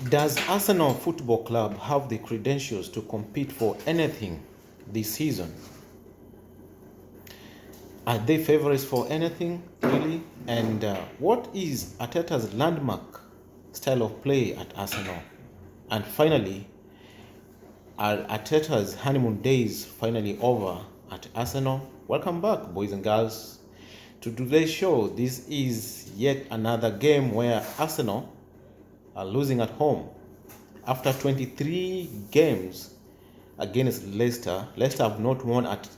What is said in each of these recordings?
Does Arsenal Football Club have the credentials to compete for anything this season? Are they favorites for anything, really? And what is Arteta's landmark style of play at Arsenal? And finally, are Arteta's honeymoon days finally over at Arsenal? Welcome back, boys and girls, to today's show. This is yet another game where Arsenal are losing at home. After 23 games against Leicester, Leicester have not won at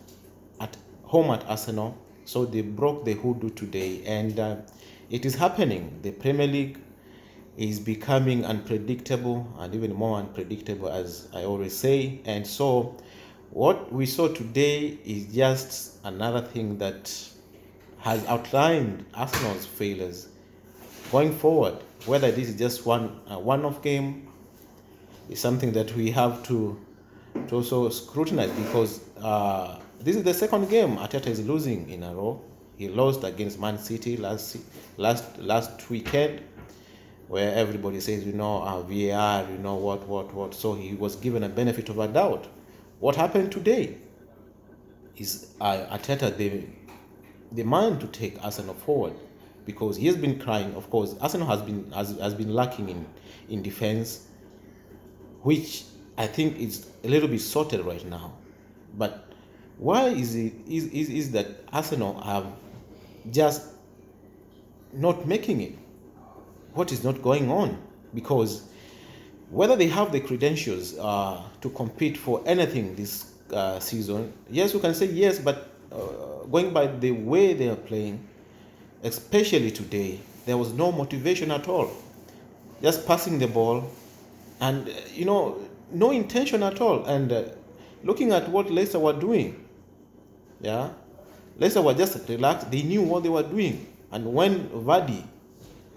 home at Arsenal, so they broke the hoodoo today, and it is happening. The Premier League is becoming unpredictable and even more unpredictable, as I always say. And so what we saw today is just another thing that has outlined Arsenal's failures going forward. Whether this is just one-off game is something that we have to also scrutinize, because this is the second game Arteta is losing in a row. He lost against Man City last weekend, where everybody says, VAR, what. So he was given a benefit of a doubt. What happened today is Arteta the man to take Arsenal forward, because he has been crying. Of course, Arsenal has been lacking in defense, which I think is a little bit sorted right now. But why is that Arsenal have just not making it? What is not going on? Because whether they have the credentials to compete for anything this season, yes, we can say yes, but going by the way they are playing, especially today, there was no motivation at all. Just passing the ball, and no intention at all. And looking at what Leicester were doing, Leicester were just relaxed. They knew what they were doing. And when Vardy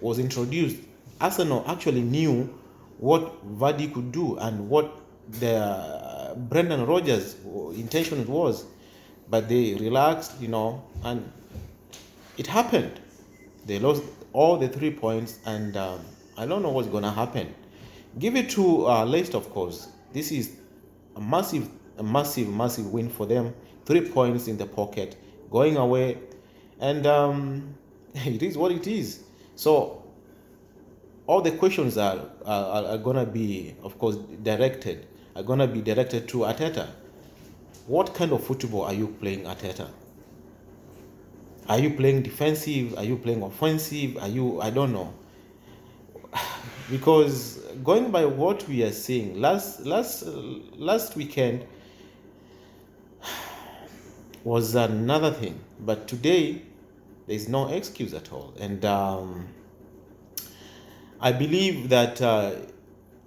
was introduced, Arsenal actually knew what Vardy could do and what the Brendan Rodgers' intention was. But they relaxed, and it happened. They lost all the 3 points, and I don't know what's going to happen. Give it to Leicester, of course. This is a massive win for them. 3 points in the pocket, going away, and it is what it is. So all the questions are going to be, of course, directed to Arteta. What kind of football are you playing, Arteta? Are you playing defensive? Are you playing offensive? I don't know. Because going by what we are seeing, last weekend was another thing. But today, there's no excuse at all. And I believe that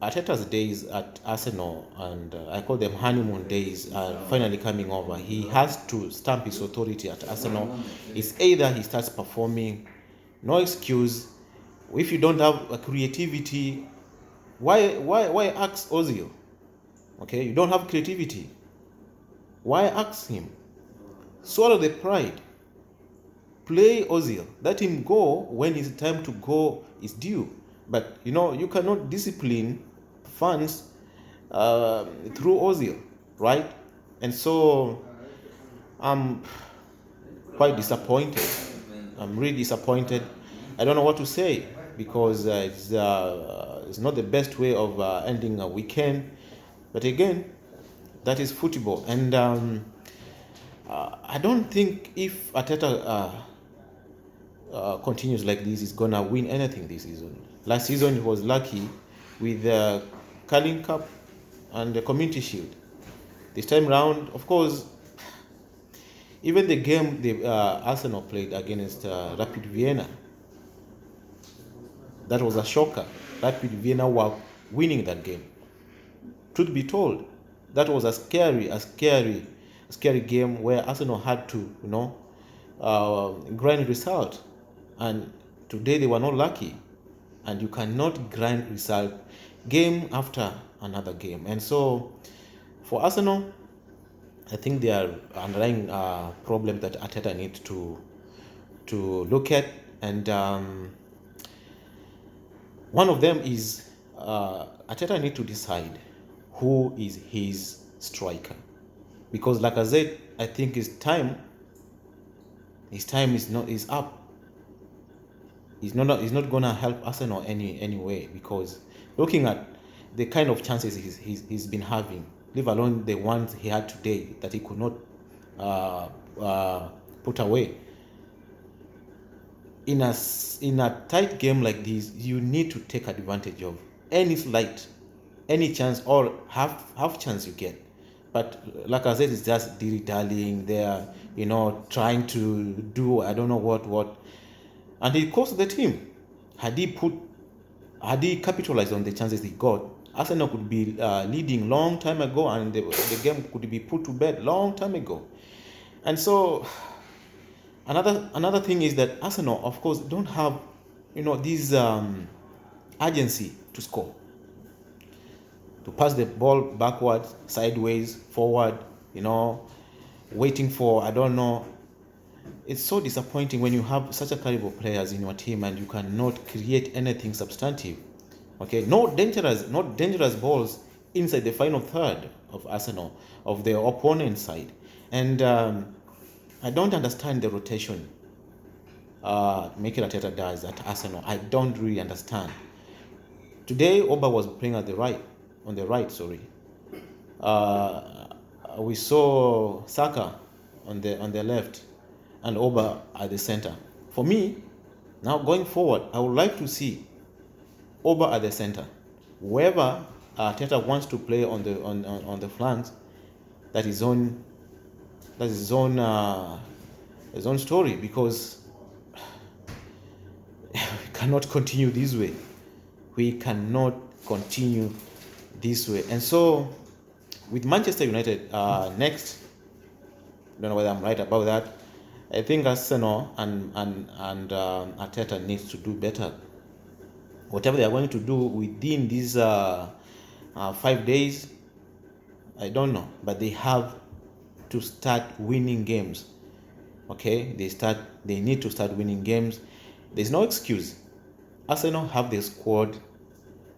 Arteta's days at Arsenal, and I call them honeymoon days, are finally coming over. He has to stamp his authority at Arsenal. It's either he starts performing, no excuse. If you don't have a creativity, why ask Ozil? Okay, you don't have creativity. Why ask him? Swallow the pride. Play Ozil. Let him go when his time to go is due. But you cannot discipline fans through Ozil, right? And so I'm quite disappointed. I'm really disappointed. I don't know what to say, because it's not the best way of ending a weekend. But again, that is football, and I don't think if Arteta continues like this, he's gonna win anything this season. Last season he was lucky with the Carling Cup and the Community Shield. This time round, of course, even the game the Arsenal played against Rapid Vienna, that was a shocker. Rapid Vienna were winning that game. Truth be told, that was a scary game where Arsenal had to grind result, and today they were not lucky. And you cannot grind result game after another game. And so for Arsenal, I think there are underlying problems that Arteta needs to look at, and one of them is Arteta need to decide who is his striker, because like I said, I think his time is up. He's not gonna help Arsenal any way, because looking at the kind of chances he's been having, leave alone the ones he had today that he could not put away. In a tight game like this, you need to take advantage of any slight, any chance or half chance you get. But like I said, it's just dilly-dallying there, trying to do I don't know what, and it cost the team. Had he capitalized on the chances he got, Arsenal could be leading long time ago, and the game could be put to bed long time ago. And so another thing is that Arsenal, of course, don't have this urgency to score, to pass the ball backwards, sideways, forward, waiting for I don't know. It's so disappointing when you have such a caliber of players in your team and you cannot create anything substantive. Okay, not dangerous balls inside the final third of Arsenal, of the opponent side. And I don't understand the rotation Mikel Arteta does at Arsenal. I don't really understand. Today, Oba was playing on the right. We saw Saka on the left, and Oba at the center. For me, now going forward, I would like to see Oba at the center. Whoever Arteta wants to play on the flanks, that is his own story, because we cannot continue this way. We cannot continue this way. And so, with Manchester United next, I don't know whether I'm right about that. I think Arsenal and Arteta needs to do better. Whatever they are going to do within these 5 days, I don't know, but they have to start winning games. Okay, they need to start winning games. There's no excuse. Arsenal have the squad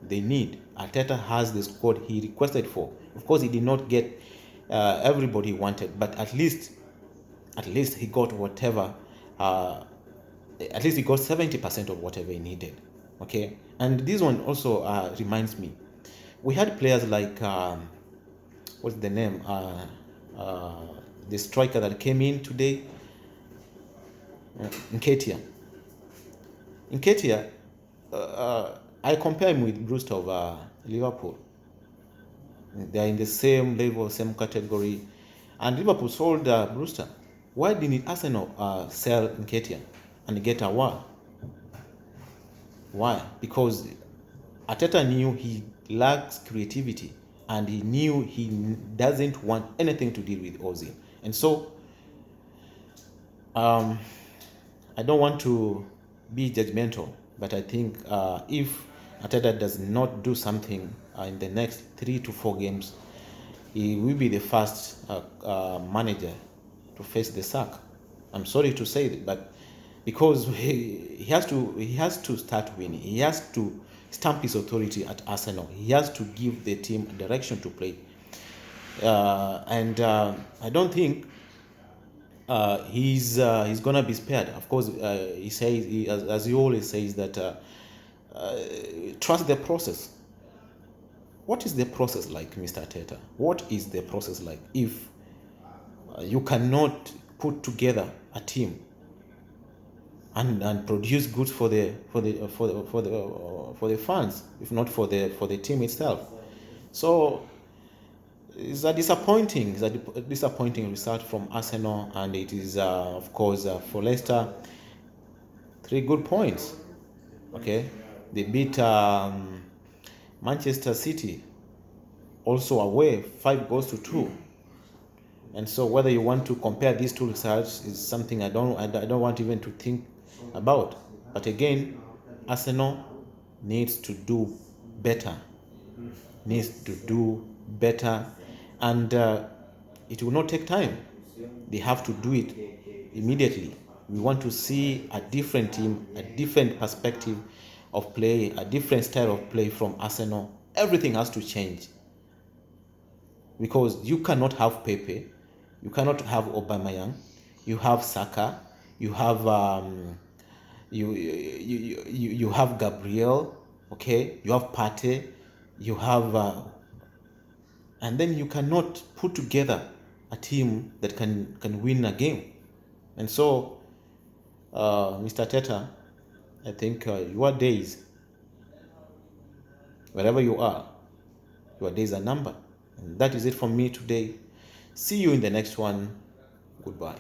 they need. Arteta has the squad he requested for. Of course, he did not get everybody he wanted, but at least he got whatever. At least he got 70% of whatever he needed. Okay, and this one also reminds me, we had players like what's the name? The striker that came in today, Nketiah. I compare him with Brewster of Liverpool. They are in the same level, same category, and Liverpool sold Brewster. Why didn't Arsenal sell Nketiah and get Aouar? Why? Because Arteta knew he lacks creativity, and he knew he doesn't want anything to deal with Ozil. And so, I don't want to be judgmental, but I think if Arteta does not do something in the next 3 to 4 games, he will be the first manager to face the sack. I'm sorry to say that, but because he has to start winning, he has to stamp his authority at Arsenal. He has to give the team a direction to play, and I don't think he's gonna be spared. Of course, he says, as he always says, that trust the process. What is the process like, Mr. Arteta? What is the process like if you cannot put together a team and produce goods for the fans, if not for the team itself? So it's a disappointing result from Arsenal, and it is of course for Leicester 3 good points. Okay, they beat Manchester City also away 5-2. And so whether you want to compare these 2 results is something I don't want even to think about. But again, Arsenal needs to do better. And it will not take time. They have to do it immediately. We want to see a different team, a different perspective, of play, a different style of play from Arsenal. Everything has to change, because you cannot have Pepe, you cannot have Aubameyang, you have Saka, you have you have Gabriel, okay, you have Partey, you have and then you cannot put together a team that can win a game. And so, Mr. Teta, I think your days, wherever you are, your days are numbered. And that is it from me today. See you in the next one. Goodbye.